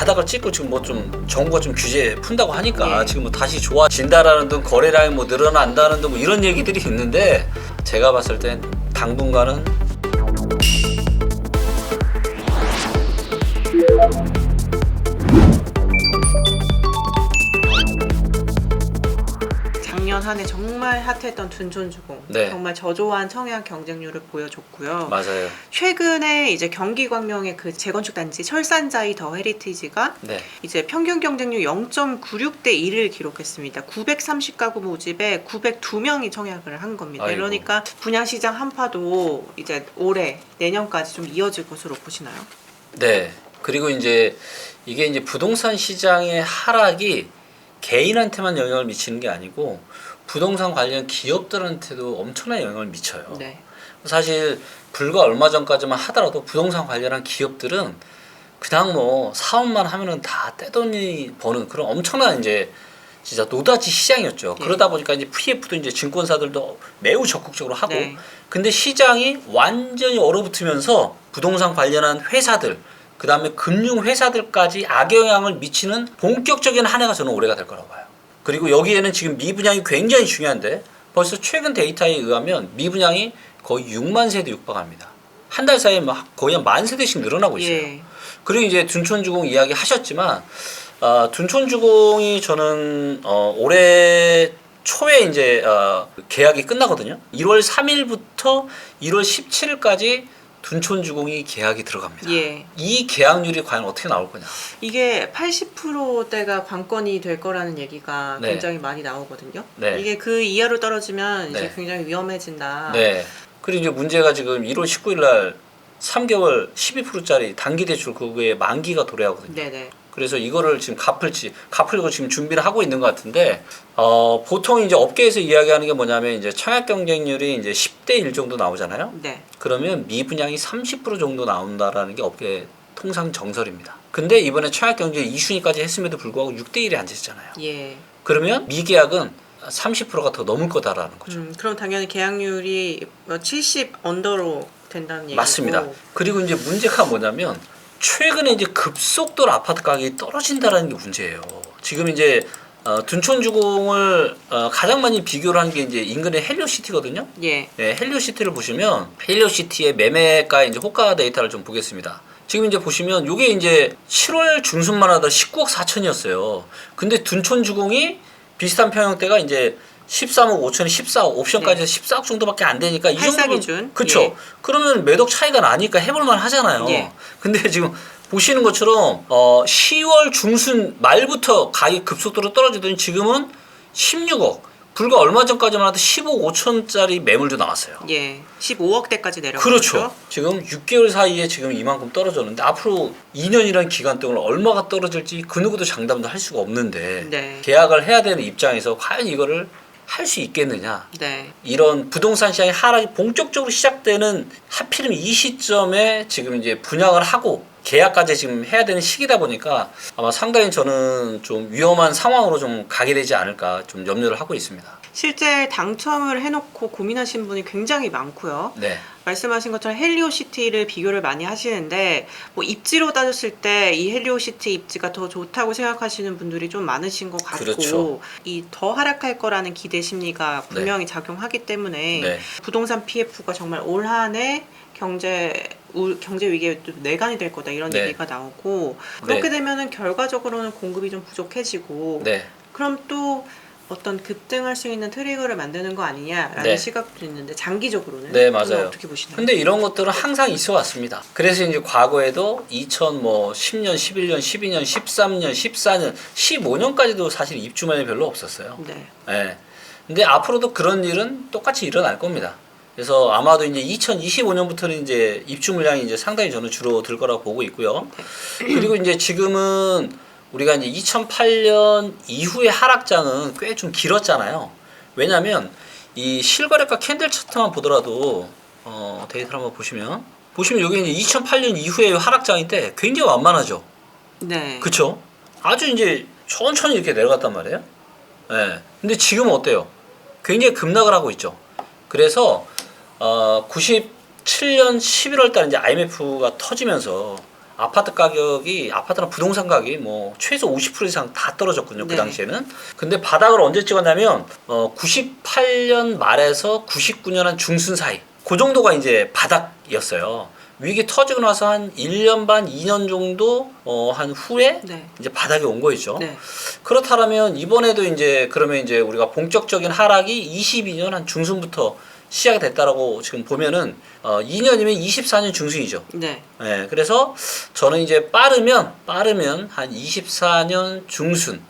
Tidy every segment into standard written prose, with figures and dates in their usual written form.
바닥을 찍고 지금 뭐 좀 정부가 좀 규제 푼다고 하니까 예. 지금 뭐 다시 좋아진다라는 등 거래량이 뭐 늘어난다는 등 뭐 이런 얘기들이 있는데 제가 봤을 땐 당분간은 작년 한 해 정말 핫했던 둔촌주공, 네. 정말 저조한 청약 경쟁률을 보여줬고요. 맞아요. 최근에 이제 경기 광명의 그 재건축 단지 철산자이 더 헤리티지가 네. 이제 평균 경쟁률 0.96대 1을 기록했습니다. 930가구 모집에 902명이 청약을 한 겁니다. 아이고. 그러니까 분양시장 한파도 이제 올해 내년까지 좀 이어질 것으로 보시나요? 네. 그리고 이제 이게 이제 부동산 시장의 하락이 개인한테만 영향을 미치는 게 아니고 부동산 관련 기업들한테도 엄청난 영향을 미쳐요. 네. 사실 불과 얼마 전까지만 하더라도 부동산 관련한 기업들은 그냥 뭐 사업만 하면은 다 떼돈이 버는 그런 엄청난 이제 진짜 노다지 시장이었죠. 네. 그러다 보니까 이제 PF도 이제 증권사들도 매우 적극적으로 하고, 네. 근데 시장이 완전히 얼어붙으면서 부동산 관련한 회사들, 그 다음에 금융 회사들까지 악영향을 미치는 본격적인 한 해가 저는 올해가 될 거라고 봐요. 그리고 여기에는 지금 미분양이 굉장히 중요한데 벌써 최근 데이터에 의하면 미분양이 거의 6만 세대 육박합니다. 한 달 사이에 막 거의 한 10,000세대씩 늘어나고 있어요. 예. 그리고 이제 둔촌주공 이야기 하셨지만 둔촌주공이 저는 올해 초에 이제 계약이 끝나거든요. 1월 3일부터 1월 17일까지 둔촌주공이 계약이 들어갑니다. 예. 이 계약률이 과연 어떻게 나올 거냐. 이게 80%대가 관건이 될 거라는 얘기가 네. 굉장히 많이 나오거든요. 네. 이게 그 이하로 떨어지면 네. 이제 굉장히 위험해진다. 네. 그리고 이제 문제가 지금 1월 19일 날 3개월 12%짜리 단기 대출 그거에 만기가 도래하거든요. 네네. 그래서 이거를 지금 갚으려고 지금 준비를 하고 있는 것 같은데, 보통 이제 업계에서 이야기하는 게 뭐냐면 이제 청약 경쟁률이 이제 10대 1 정도 나오잖아요. 네. 그러면 미분양이 30% 정도 나온다라는 게 업계 통상 정설입니다. 근데 이번에 청약 경쟁 2순위까지 했음에도 불구하고 6대 1이 앉았잖아요. 예. 그러면 미계약은 30%가 더 넘을 거다라는 거죠. 그럼 당연히 계약률이 70 언더로 된다는 얘기고. 맞습니다. 그리고 이제 문제가 뭐냐면 최근에 이제 급속도로 아파트 가격이 떨어진다라는 게 문제예요. 지금 이제 둔촌주공을 가장 많이 비교를 한 게 이제 인근의 헬리오시티거든요. 예. 네, 헬리오시티를 보시면 헬리오시티의 매매가 이제 호가 데이터를 좀 보겠습니다. 지금 이제 보시면 이게 이제 7월 중순만 하다 19억 4천이었어요. 근데 둔촌주공이 비슷한 평형대가 이제 13억 5천에 14억 옵션까지 해서 14억 정도밖에 안 되니까 이 84 정도면 기준. 그렇죠. 예. 그러면 매덕 차이가 나니까 해볼만 하잖아요. 예. 근데 지금 보시는 것처럼 10월 중순 말부터 가격이 급속도로 떨어지더니 지금은 16억. 불과 얼마 전까지만 해도 15억 5천짜리 매물도 나왔어요. 예. 15억대까지 내려갔죠. 그렇죠. 지금 6개월 사이에 지금 이만큼 떨어졌는데 앞으로 2년이라는 기간 동안 얼마가 떨어질지 그 누구도 장담도 할 수가 없는데 네. 계약을 해야 되는 입장에서 과연 이거를 할 수 있겠느냐. 네. 이런 부동산 시장의 하락이 본격적으로 시작되는 하필이면 이 시점에 지금 이제 분양을 하고 계약까지 지금 해야 되는 시기다 보니까 아마 상당히 저는 좀 위험한 상황으로 좀 가게 되지 않을까 좀 염려를 하고 있습니다. 실제 당첨을 해놓고 고민하신 분이 굉장히 많고요. 네. 말씀하신 것처럼 헬리오시티를 비교를 많이 하시는데 뭐 입지로 따졌을 때 이 헬리오시티 입지가 더 좋다고 생각하시는 분들이 좀 많으신 것 같고, 그렇죠. 이 더 하락할 거라는 기대 심리가 분명히 작용하기 때문에 네. 부동산 PF가 정말 올 한 해 경제 위기에 좀 내관이 될 거다 이런 네. 얘기가 나오고, 그렇게 네. 되면은 결과적으로는 공급이 좀 부족해지고, 네. 그럼 또 어떤 급등할 수 있는 트리거를 만드는 거 아니냐라는 네. 시각도 있는데 장기적으로는 네, 그건 맞아요. 어떻게 보시나요? 근데 이런 것들은 항상 있어 왔습니다. 그래서 이제 과거에도 2010년, 11년, 12년, 13년, 14년, 15년까지도 사실 입주만이 별로 없었어요. 네. 예. 근데 앞으로도 그런 일은 똑같이 일어날 겁니다. 그래서 아마도 이제 2025년부터는 이제 입주 물량이 이제 상당히 저는 줄어들 거라고 보고 있고요. 그리고 이제 지금은 우리가 이제 2008년 이후의 하락장은 꽤 좀 길었잖아요. 왜냐면 이 실거래가 캔들 차트만 보더라도 데이터를 한번 보시면 여기 이제 2008년 이후의 하락장인데 굉장히 완만하죠. 네. 그쵸? 아주 이제 천천히 이렇게 내려갔단 말이에요. 예. 근데 지금은 어때요? 굉장히 급락을 하고 있죠. 그래서 97년 11월 달 이제 IMF가 터지면서 아파트 가격이 아파트나 부동산 가격이 뭐 최소 50% 이상 다 떨어졌거든요. 그 네. 당시에는. 근데 바닥을 언제 찍었냐면 98년 말에서 99년 한 중순 사이. 그 정도가 이제 바닥이었어요. 위기 터지고 나서 한 1년 반, 2년 정도 한 후에 네. 이제 바닥이 온 거죠. 네. 그렇다면 이번에도 이제 그러면 이제 우리가 본격적인 하락이 22년 한 중순부터 시작이 됐다라고 지금 보면은 2년이면 24년 중순이죠. 네. 예, 그래서 저는 이제 빠르면 한 24년 중순,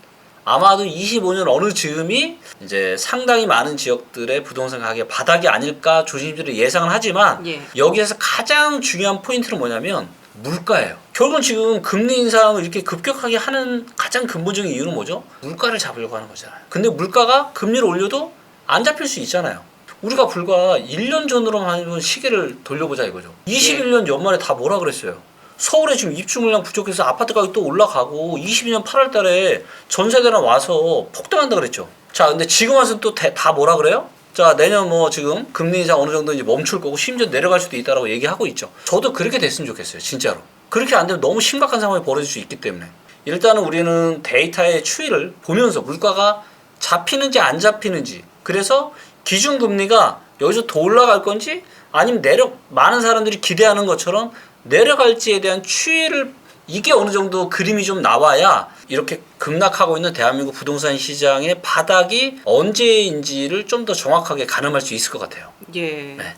아마도 25년 어느 즈음이 이제 상당히 많은 지역들의 부동산 가격 바닥이 아닐까 조심스레 예상을 하지만 예. 여기에서 가장 중요한 포인트는 뭐냐면 물가예요. 결국은 지금 금리 인상을 이렇게 급격하게 하는 가장 근본적인 이유는 뭐죠? 물가를 잡으려고 하는 거잖아요. 근데 물가가 금리를 올려도 안 잡힐 수 있잖아요. 우리가 불과 1년 전으로만 한번 시계를 돌려보자 이거죠. 21년 연말에 다 뭐라 그랬어요? 서울에 지금 입주 물량 부족해서 아파트 가격이 또 올라가고 22년 8월 달에 전세대랑 와서 폭등한다 그랬죠. 자, 근데 지금 와서 또 다 뭐라 그래요? 자, 내년 뭐 지금 금리 인상 어느 정도 이제 멈출 거고 심지어 내려갈 수도 있다라고 얘기하고 있죠. 저도 그렇게 됐으면 좋겠어요. 진짜로. 그렇게 안 되면 너무 심각한 상황이 벌어질 수 있기 때문에. 일단은 우리는 데이터의 추이를 보면서 물가가 잡히는지 안 잡히는지, 그래서 기준금리가 여기서 더 올라갈 건지 아니면 많은 사람들이 기대하는 것처럼 내려갈지에 대한 추이를, 이게 어느 정도 그림이 좀 나와야 이렇게 급락하고 있는 대한민국 부동산 시장의 바닥이 언제인지를 좀 더 정확하게 가늠할 수 있을 것 같아요. 예. 네.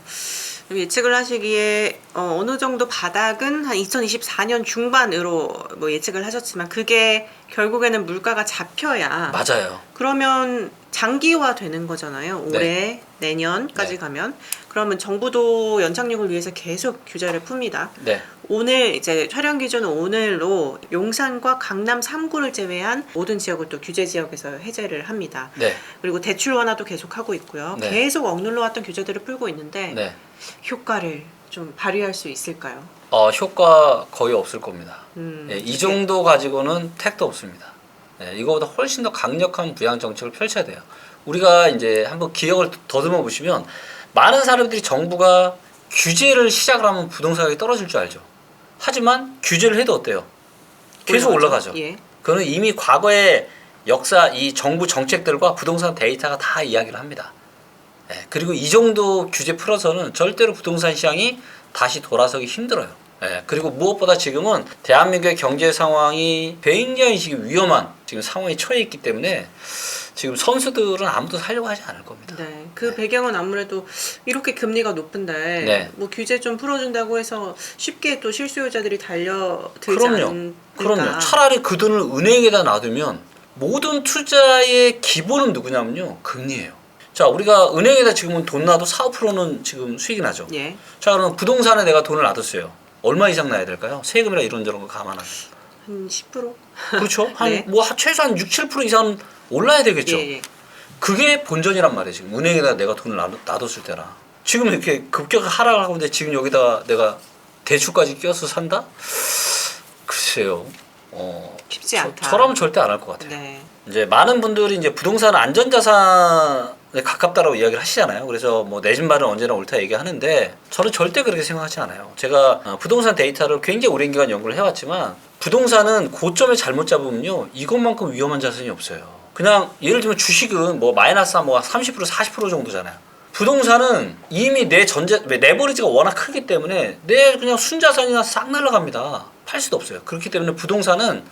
예측을 하시기에 어느 정도 바닥은 한 2024년 중반으로 뭐 예측을 하셨지만 그게 결국에는 물가가 잡혀야 맞아요. 그러면 장기화 되는 거잖아요. 올해 내년까지 네. 가면 그러면 정부도 연착륙을 위해서 계속 규제를 풉니다. 네. 오늘 이제 촬영 기준은 오늘로 용산과 강남 3구를 제외한 모든 지역을 또 규제 지역에서 해제를 합니다. 네. 그리고 대출 완화도 계속 하고 있고요. 네. 계속 억눌러 왔던 규제들을 풀고 있는데 네. 효과를 좀 발휘할 수 있을까요? 효과 거의 없을 겁니다. 이 그게- 정도 가지고는 택도 없습니다. 이거보다 훨씬 더 강력한 부양 정책을 펼쳐야 돼요. 우리가 이제 한번 기억을 더듬어 보시면 많은 사람들이 정부가 규제를 시작을 하면 부동산 가격이 떨어질 줄 알죠. 하지만 규제를 해도 어때요? 계속 올라가죠. 예. 그거는 이미 과거의 역사, 이 정부 정책들과 부동산 데이터가 다 이야기를 합니다. 그리고 이 정도 규제 풀어서는 절대로 부동산 시장이 다시 돌아서기 힘들어요. 그리고 무엇보다 지금은 대한민국의 경제 상황이 굉장히 지금 위험한 지금 상황에 처해 있기 때문에 지금 선수들은 아무도 살려고 하지 않을 겁니다. 네. 그 배경은 아무래도 이렇게 금리가 높은데 네. 뭐 규제 좀 풀어준다고 해서 쉽게 또 실수요자들이 달려들지 그럼요. 않으니까. 그럼요. 차라리 그 돈을 은행에다 놔두면 모든 투자의 기본은 누구냐면요. 금리예요. 자, 우리가 은행에다 지금은 돈 놔도 4, 5%는 지금 수익이 나죠. 예. 자, 그럼 부동산에 내가 돈을 놔뒀어요. 얼마 이상 놔야 될까요? 세금이나 이런저런 거 감안하면. 한 10%? 그렇죠. 한 네. 뭐 최소한 6, 7% 이상은 올라야 되겠죠. 예, 예. 그게 본전이란 말이에요. 지금 은행에다 내가 돈을 놔뒀을 때라. 지금 이렇게 급격하게 하락을 하고 있는데 지금 여기다가 내가 대출까지 껴서 산다? 글쎄요. 쉽지 않다. 저라면 절대 안 할 것 같아요. 네. 이제 많은 분들이 이제 부동산 안전자산에 가깝다라고 이야기를 하시잖아요. 그래서 뭐 내 집 말은 언제나 옳다 얘기하는데 저는 절대 그렇게 생각하지 않아요. 제가 부동산 데이터를 굉장히 오랜 기간 연구를 해왔지만 부동산은 고점에 잘못 잡으면요 이것만큼 위험한 자산이 없어요. 그냥 예를 들면 주식은 뭐 마이너스 뭐 30% 40% 정도잖아요. 부동산은 이미 내 레버리지가 워낙 크기 때문에 내 그냥 순자산이나 싹 날아갑니다. 팔 수도 없어요. 그렇기 때문에 부동산은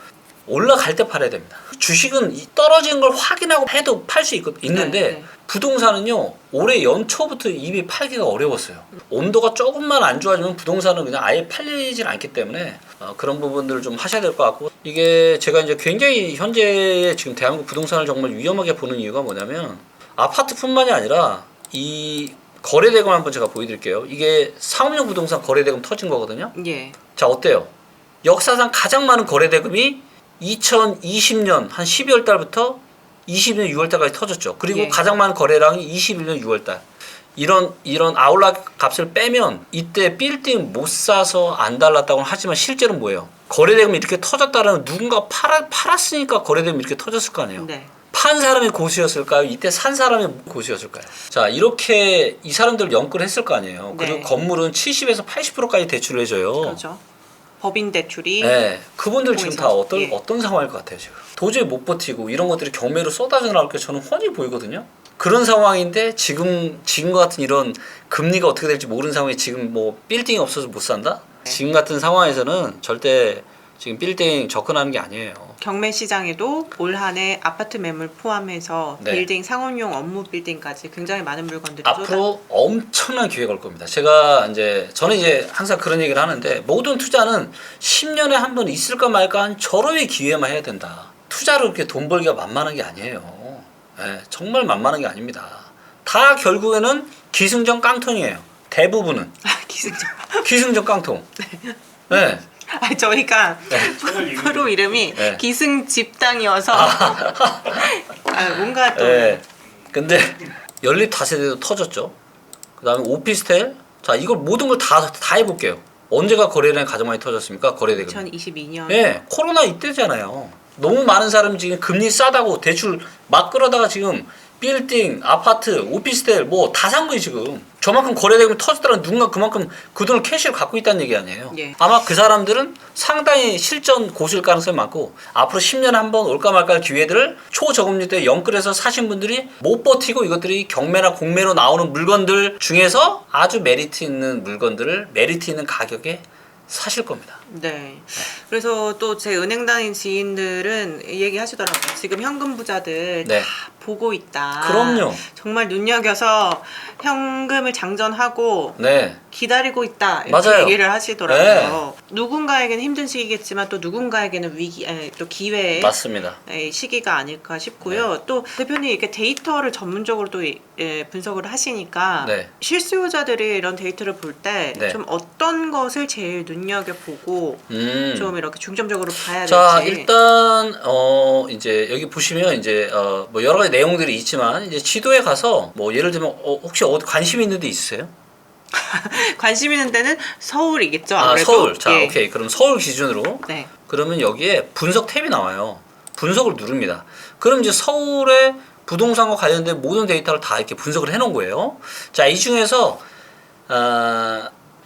올라갈 때 팔아야 됩니다. 주식은 떨어지는 걸 확인하고 해도 팔 수 있는데 네, 네. 부동산은요 올해 연초부터 이미 팔기가 어려웠어요. 온도가 조금만 안 좋아지면 부동산은 그냥 아예 팔리질 않기 때문에 그런 부분들을 좀 하셔야 될 것 같고, 이게 제가 이제 굉장히 현재 지금 대한민국 부동산을 정말 위험하게 보는 이유가 뭐냐면 아파트뿐만이 아니라 이 거래대금 한번 제가 보여드릴게요. 이게 상업용 부동산 거래대금 터진 거거든요. 예. 자, 어때요? 역사상 가장 많은 거래대금이 2020년 한 12월 달부터 22년 6월 달까지 터졌죠. 그리고 예. 가장 많은 거래량이 21년 6월 달. 이런 아울러 값을 빼면 이때 빌딩 못 사서 안 달랐다고는 하지만 실제로는 뭐예요? 거래대금이 이렇게 터졌다라는 누군가 팔았으니까 거래대금이 이렇게 터졌을 거 아니에요. 네. 판 사람이 고수였을까요? 이때 산 사람이 고수였을까요? 자, 이렇게 이 사람들 연끌 했을 거 아니에요. 그리고 네. 건물은 70에서 80%까지 대출을 해줘요. 그렇죠. 법인 대출이 네, 그분들 지금 다 통해서. 예. 어떤 상황일 것 같아요 지금. 도저히 못 버티고 이런 것들이 경매로 쏟아져 나올 게 저는 훤히 보이거든요. 그런 상황인데 지금과 같은 이런 금리가 어떻게 될지 모르는 상황에 지금 뭐 빌딩이 없어서 못 산다? 네. 지금 같은 상황에서는 절대 지금 빌딩 접근하는 게 아니에요. 경매 시장에도 올 한해 아파트 매물 포함해서 네. 빌딩 상업용 업무 빌딩까지 굉장히 많은 물건들이 앞으로 엄청난 기회가 올 겁니다. 저는 이제 항상 그런 얘기를 하는데 모든 투자는 10년에 한 번 있을까 말까 한 절호의 기회만 해야 된다. 투자로 이렇게 돈 벌기가 만만한 게 아니에요. 예, 정말 만만한 게 아닙니다. 다 결국에는 기승전 깡통이에요. 대부분은 기승전 깡통. 네. 저희가 프로 이름이 네. 기승 집당이어서 뭔가 또 네. 근데 연립 다세대도 터졌죠. 그다음에 오피스텔. 자, 이걸 모든 걸 다 해볼게요. 언제가 거래량이 가장 많이 터졌습니까? 거래대금. 2022년 네, 코로나 이때잖아요. 너무 많은 사람이 지금 금리 싸다고 대출 막 끌어다가 지금 빌딩, 아파트, 오피스텔 뭐 다 산 거예요 지금. 저만큼 거래대금이 터졌다는 누군가 그만큼 그 돈을 캐시를 갖고 있다는 얘기 아니에요. 예. 아마 그 사람들은 상당히 실전 고수일 가능성이 많고 앞으로 10년에 한 번 올까 말까 할 기회들을 초저금리 때 영끌해서 사신 분들이 못 버티고 이것들이 경매나 공매로 나오는 물건들 중에서 아주 메리트 있는 물건들을 메리트 있는 가격에 사실 겁니다. 네. 그래서 또 제 은행 다닌 지인들은 얘기하시더라고요. 지금 현금 부자들 네. 다 보고 있다. 그럼요. 정말 눈여겨서 현금을 장전하고 네. 기다리고 있다. 이렇게 맞아요. 얘기를 하시더라고요. 누군가에게는 힘든 시기겠지만 또 누군가에게는 또 기회의 맞습니다. 시기가 아닐까 싶고요. 네. 또 대표님 이렇게 데이터를 전문적으로 또 분석을 하시니까 네. 실수요자들이 이런 데이터를 볼 때 좀 네. 어떤 것을 제일 눈여겨보고 좀 이렇게 중점적으로 봐야 자, 될지. 일단 이제 여기 보시면 이제 뭐 여러 가지 내용들이 있지만 이제 지도에 가서 뭐 예를 들면 혹시 어디 관심 있는 데 있으세요? 관심 있는 데는 서울이겠죠. 아, 아무래도. 서울. 자, 예. 오케이. 그럼 서울 기준으로 네. 그러면 여기에 분석 탭이 나와요. 분석을 누릅니다. 그럼 이제 서울의 부동산과 관련된 모든 데이터를 다 이렇게 분석을 해놓은 거예요. 자, 이 중에서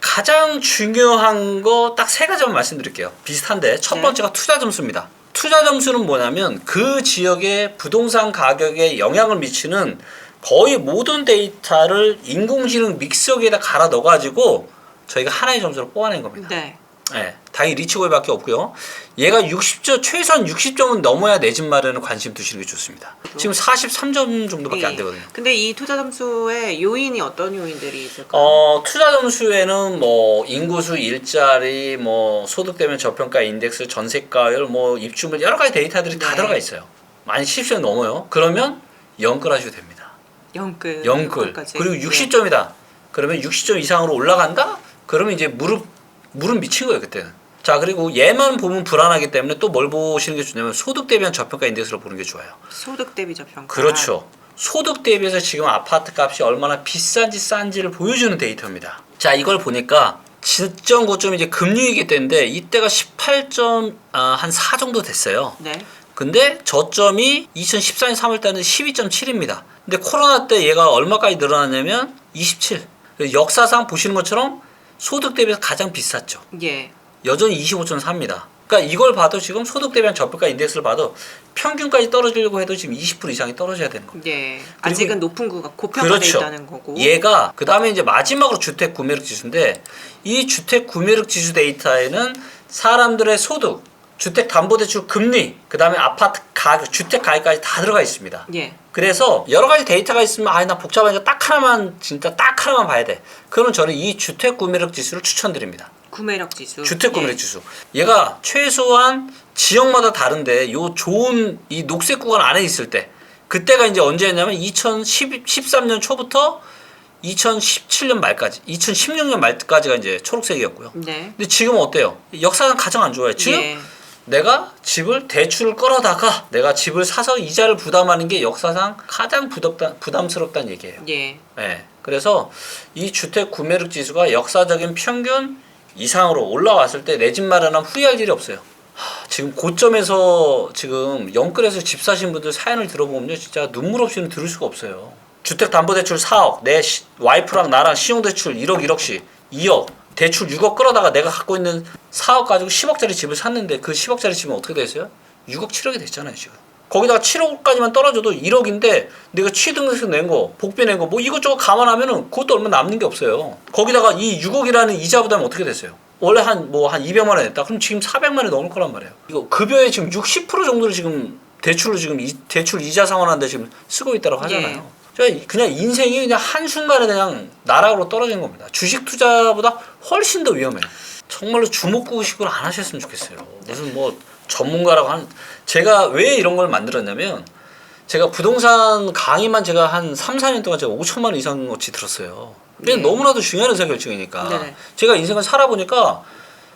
가장 중요한 거 딱 세 가지만 말씀드릴게요. 비슷한데 첫 네. 번째가 투자 점수입니다. 투자 점수는 뭐냐면 그 지역의 부동산 가격에 영향을 미치는 거의 모든 데이터를 인공지능 믹서기에다 갈아 넣어가지고 저희가 하나의 점수를 뽑아낸 겁니다. 네. 네, 당연히 리치고밖에 없고요. 얘가 60점, 최소한 60점은 넘어야 내 집 마련에 관심 두시는 게 좋습니다. 지금 43점 정도밖에 안 되거든요. 근데 이 투자 점수의 요인이 어떤 요인들이 있을까요? 투자 점수에는 뭐 인구수, 일자리, 뭐 소득 대면 저평가 인덱스, 전세가율, 뭐 입주물 여러 가지 데이터들이 다 네. 들어가 있어요. 많이 70점 넘어요. 그러면 영끌하셔도 됩니다. 영끌. 영끌. 까지. 그리고 60점이다. 그러면 60점 이상으로 올라간다? 그러면 이제 무릎 미친 거예요, 그때는. 자, 그리고 얘만 보면 불안하기 때문에 또 뭘 보시는 게 좋냐면 소득 대비한 저평가 인덱스를 보는 게 좋아요. 소득 대비 저평가. 그렇죠. 소득 대비해서 지금 아파트 값이 얼마나 비싼지 싼지를 보여주는 데이터입니다. 자, 이걸 보니까 지점 고점이 이제 금융위기 때인데 이때가 18점 한 4 정도 됐어요. 네. 근데 저점이 2014년 3월 달은 12.7입니다. 근데 코로나 때 얘가 얼마까지 늘어났냐면 27. 역사상 보시는 것처럼 소득 대비해서 가장 비쌌죠. 예. 여전히 25.4입니다. 그러니까 이걸 봐도 지금 소득 대비한 저평가 인덱스를 봐도 평균까지 떨어지려고 해도 지금 20% 이상이 떨어져야 되는 겁니다. 예. 아직은 높은 구가 고평가돼 그렇죠. 있다는 거고. 얘가 그 다음에 이제 마지막으로 주택 구매력 지수인데 이 주택 구매력 지수 데이터에는 사람들의 소득, 주택 담보대출 금리, 그 다음에 아파트 가격, 주택 가격까지 다 들어가 있습니다. 예. 그래서 여러 가지 데이터가 있으면 나 복잡하니까 딱 하나만 봐야 돼. 그러면 저는 이 주택 구매력 지수를 추천드립니다. 구매력 지수. 주택 구매력 지수. 얘가 최소한 지역마다 다른데 요 좋은 이 녹색 구간 안에 있을 때 그때가 이제 언제였냐면 2013년 초부터 2017년 말까지, 2016년 말까지가 이제 초록색이었고요. 네. 근데 지금은 어때요? 역사상 가장 안 좋아요. 즉 예. 내가 집을 대출을 끌어다가 내가 집을 사서 이자를 부담하는 게 역사상 가장 부담스럽다는 얘기예요. 예. 네. 그래서 이 주택 구매력 지수가 역사적인 평균 이상으로 올라왔을 때 내 집 마련하면 후회할 일이 없어요. 지금 고점에서 지금 영끌에서 집 사신 분들 사연을 들어보면요, 진짜 눈물 없이는 들을 수가 없어요. 주택담보대출 4억, 내 와이프랑 나랑 신용대출 1억 1억씩 2억, 대출 6억 끌어다가 내가 갖고 있는 4억 가지고 10억짜리 집을 샀는데 그 10억짜리 집은 어떻게 됐어요? 6억 7억이 됐잖아요 지금. 거기다가 7억까지만 떨어져도 1억인데 내가 취등록세 낸 거, 복비 낸 거 뭐 이것저것 감안하면은 그것도 얼마 남는 게 없어요. 거기다가 이 6억이라는 이자 부담이 어떻게 됐어요? 원래 한 200만 원 냈다. 그럼 지금 400만 원이 넘을 거란 말이에요. 이거 급여의 지금 60% 정도를 지금 대출로 지금 대출 이자 상환하는데 지금 쓰고 있다고 하잖아요. 그냥 인생이 그냥 한순간에 그냥 나락으로 떨어진 겁니다. 주식 투자보다 훨씬 더 위험해요. 정말로 주목구식으로 안 하셨으면 좋겠어요. 무슨 뭐 전문가라고 하는, 제가 왜 이런 걸 만들었냐면 제가 부동산 강의만 제가 한 3, 4년 동안 제가 5천만 원 이상어치 들었어요. 그게 너무나도 중요한 의사결정이니까. 네. 제가 인생을 살아보니까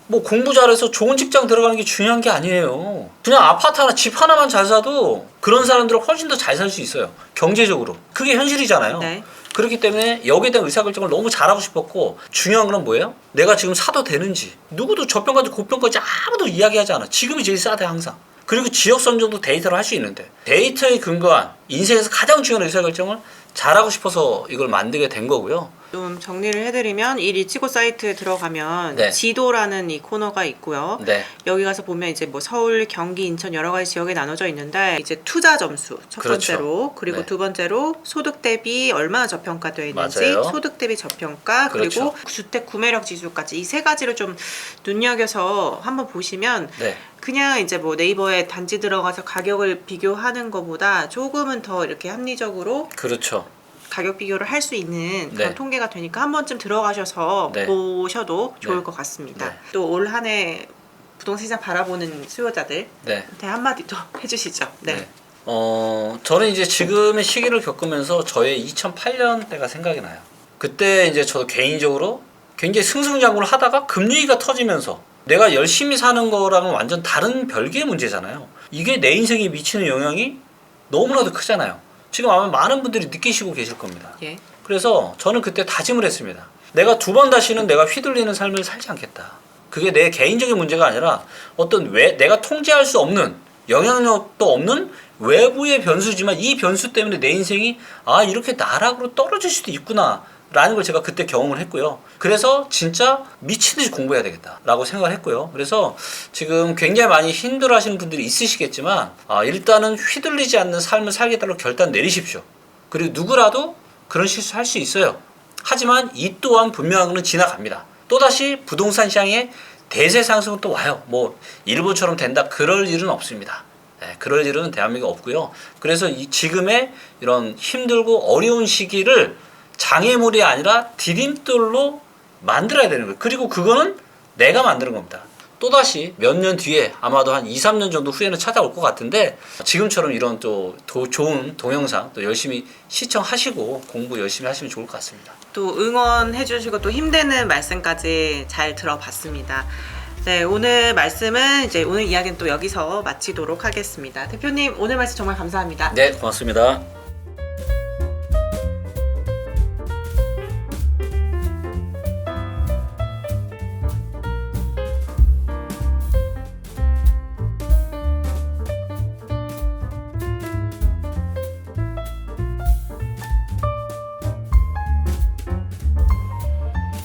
뭐 공부 잘해서 좋은 직장 들어가는 게 중요한 게 아니에요. 그냥 아파트 하나, 집 하나만 잘 사도 그런 사람들은 훨씬 더 잘 살 수 있어요. 경제적으로. 그게 현실이잖아요. 네. 그렇기 때문에 여기에 대한 의사결정을 너무 잘하고 싶었고, 중요한 건 뭐예요? 내가 지금 사도 되는지. 누구도 저평가지 고평가지 아무도 이야기하지 않아. 지금이 제일 싸대 항상. 그리고 지역 선정도 데이터로 할 수 있는데, 데이터에 근거한 인생에서 가장 중요한 의사결정을 잘하고 싶어서 이걸 만들게 된 거고요. 좀 정리를 해드리면 이 리치고 사이트에 들어가면 네. 지도라는 이 코너가 있고요. 네. 여기 가서 보면 이제 뭐 서울, 경기, 인천 여러 가지 지역에 나눠져 있는데 이제 투자 점수 첫 그렇죠. 번째로, 그리고 네. 두 번째로 소득 대비 얼마나 저평가되어 있는지, 맞아요. 소득 대비 저평가, 그렇죠. 그리고 주택 구매력 지수까지 이 세 가지를 좀 눈여겨서 한번 보시면 네. 그냥 이제 뭐 네이버에 단지 들어가서 가격을 비교하는 것보다 조금은 더 이렇게 합리적으로 그렇죠. 가격 비교를 할 수 있는 그런 네. 통계가 되니까 한 번쯤 들어가셔서 네. 보셔도 좋을 네. 것 같습니다. 네. 또 올 한 해 부동산 시장 바라보는 수요자들한테 네. 한마디 또 해주시죠. 네. 네. 저는 이제 지금의 시기를 겪으면서 저의 2008년 때가 생각이 나요. 그때 이제 저도 개인적으로 굉장히 승승장구를 하다가 금리가 터지면서 내가 열심히 사는 거랑은 완전 다른 별개의 문제잖아요. 이게 내 인생에 미치는 영향이 너무나도 크잖아요. 지금 아마 많은 분들이 느끼시고 계실 겁니다. 예. 그래서 저는 그때 다짐을 했습니다. 내가 두 번 다시는 내가 휘둘리는 삶을 살지 않겠다. 그게 내 개인적인 문제가 아니라 어떤 내가 통제할 수 없는, 영향력도 없는 외부의 변수지만 이 변수 때문에 내 인생이 이렇게 나락으로 떨어질 수도 있구나 라는 걸 제가 그때 경험을 했고요. 그래서 진짜 미친듯이 공부해야 되겠다라고 생각을 했고요. 그래서 지금 굉장히 많이 힘들어 하시는 분들이 있으시겠지만 일단은 휘둘리지 않는 삶을 살겠다고 결단 내리십시오. 그리고 누구라도 그런 실수 할 수 있어요. 하지만 이 또한 분명한 건 지나갑니다. 또다시 부동산 시장에 대세 상승은 또 와요. 뭐 일본처럼 된다 그럴 일은 없습니다. 네, 그럴 일은 대한민국에 없고요. 그래서 지금의 이런 힘들고 어려운 시기를 장애물이 아니라 디딤돌로 만들어야 되는 거예요. 그리고 그거는 내가 만드는 겁니다. 또다시 몇 년 뒤에 아마도 한 2, 3년 정도 후에는 찾아올 것 같은데, 지금처럼 이런 또 좋은 동영상 또 열심히 시청하시고 공부 열심히 하시면 좋을 것 같습니다. 또 응원해 주시고 또 힘내는 말씀까지 잘 들어봤습니다. 네, 오늘 이야기는 또 여기서 마치도록 하겠습니다. 대표님 오늘 말씀 정말 감사합니다. 네, 고맙습니다.